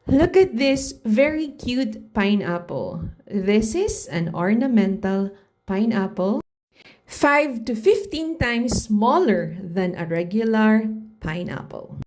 Look at this very cute pineapple. This is an ornamental pineapple, 5 to 15 times smaller than a regular pineapple.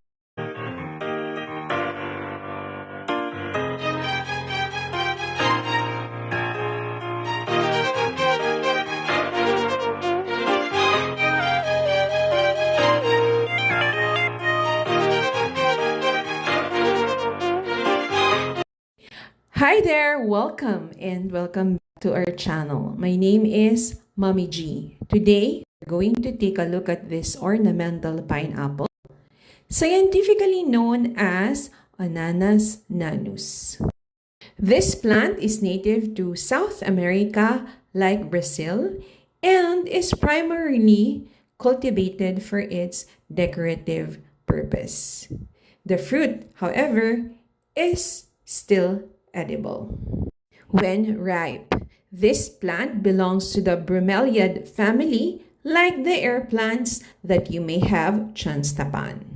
Hi there, welcome back to our channel. My name is Mommy G. Today, we're going to take a look at this ornamental pineapple, scientifically known as Ananas nanus. This plant is native to South America, like Brazil, and is primarily cultivated for its decorative purpose. The fruit, however, is still edible. When ripe, this plant belongs to the bromeliad family, like the air plants that you may have chanced upon.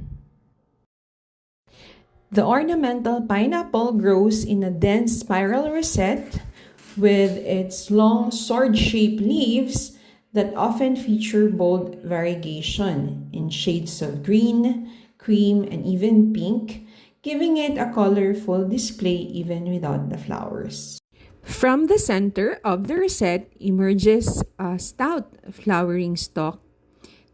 The ornamental pineapple grows in a dense spiral rosette with its long sword-shaped leaves that often feature bold variegation in shades of green, cream, and even pink, giving it a colorful display even without the flowers. From the center of the rosette emerges a stout flowering stalk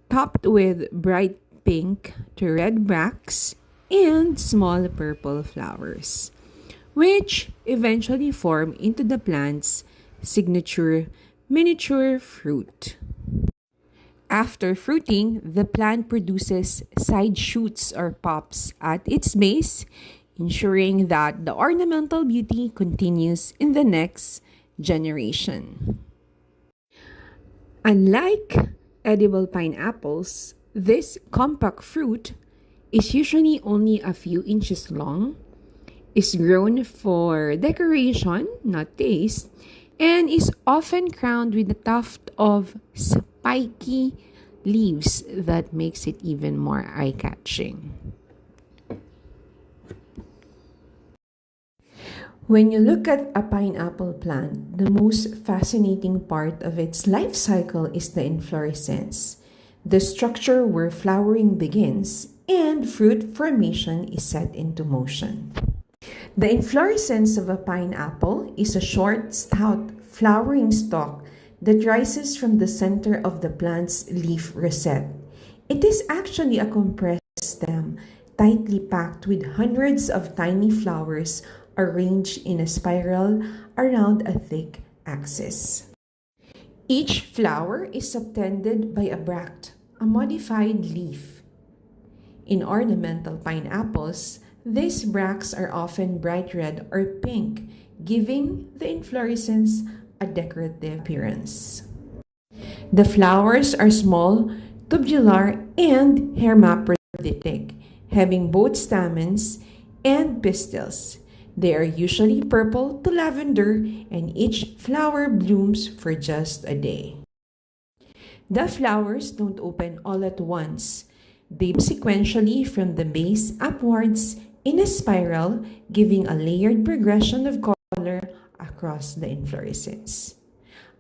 topped with bright pink to red bracts and small purple flowers, which eventually form into the plant's signature miniature fruit. After fruiting, the plant produces side shoots or pops at its base, ensuring that the ornamental beauty continues in the next generation. Unlike edible pineapples, this compact fruit is usually only a few inches long, is grown for decoration, not taste, and is often crowned with a tuft of spiky leaves that makes it even more eye-catching. When you look at a pineapple plant, the most fascinating part of its life cycle is the inflorescence, the structure where flowering begins and fruit formation is set into motion. The inflorescence of a pineapple is a short, stout, flowering stalk that rises from the center of the plant's leaf rosette. It is actually a compressed stem, tightly packed with hundreds of tiny flowers arranged in a spiral around a thick axis. Each flower is subtended by a bract, a modified leaf. In ornamental pineapples, these bracts are often bright red or pink, giving the inflorescence a decorative appearance. The flowers are small, tubular, and hermaphroditic, having both stamens and pistils. They are usually purple to lavender, and each flower blooms for just a day. The flowers don't open all at once. They bloom sequentially from the base upwards in a spiral, giving a layered progression of color across the inflorescence.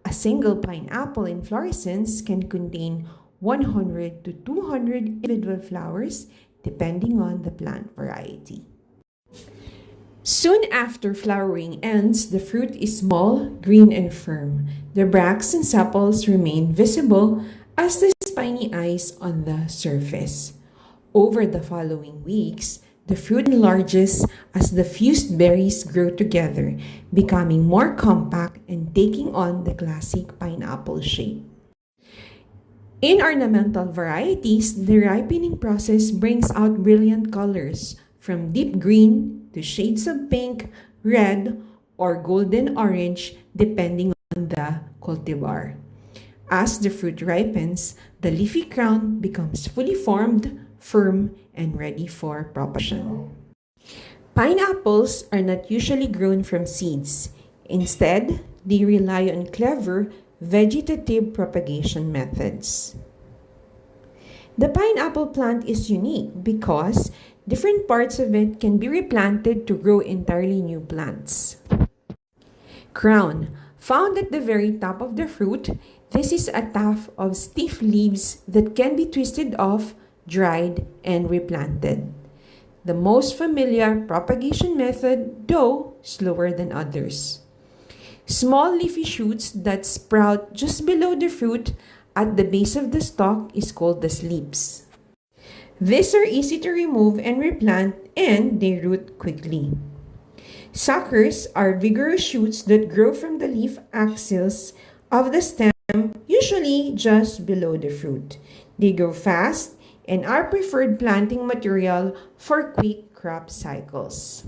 A single pineapple inflorescence can contain 100 to 200 individual flowers depending on the plant variety. Soon after flowering ends, the fruit is small, green, and firm. The bracts and sepals remain visible as the spiny eyes on the surface. Over the following weeks, the fruit enlarges as the fused berries grow together, becoming more compact and taking on the classic pineapple shape. In ornamental varieties, the ripening process brings out brilliant colors, from deep green to shades of pink, red, or golden orange, depending on the cultivar. As the fruit ripens, the leafy crown becomes fully formed, firm, and ready for propagation. Pineapples are not usually grown from seeds. Instead, they rely on clever vegetative propagation methods. The pineapple plant is unique because Different parts of it can be replanted to grow entirely new plants. Crown. Found at the very top of the fruit, this is a tuft of stiff leaves that can be twisted off, dried, and replanted. The most familiar propagation method, though slower than others. Small leafy shoots that sprout just below the fruit at the base of the stalk is called the slips. These are easy to remove and replant, and they root quickly. Suckers are vigorous shoots that grow from the leaf axils of the stem, usually just below the fruit. They grow fast and are preferred planting material for quick crop cycles.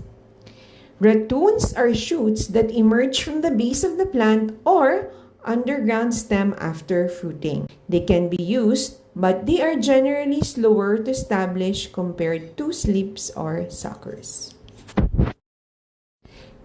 Ratoons are shoots that emerge from the base of the plant or underground stem after fruiting. They can be used, but they are generally slower to establish compared to slips or suckers.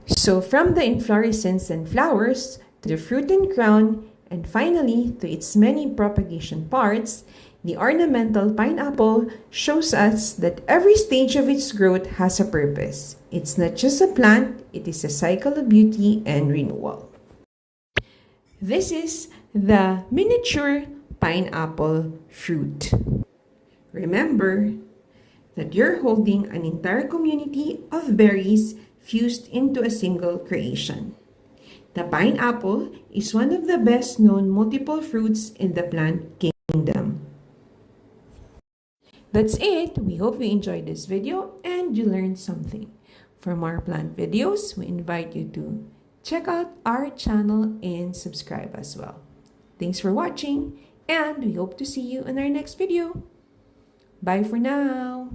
So from the inflorescence and flowers to the fruit and crown, and finally to its many propagation parts, the ornamental pineapple shows us that every stage of its growth has a purpose. It's not just a plant, it is a cycle of beauty and renewal. This is the miniature pineapple fruit. Remember that you're holding an entire community of berries fused into a single creation. The pineapple is one of the best known multiple fruits in the plant kingdom. That's it. We hope you enjoyed this video and you learned something. For more plant videos, we invite you to check out our channel and subscribe as well. Thanks for watching, and we hope to see you in our next video. Bye for now.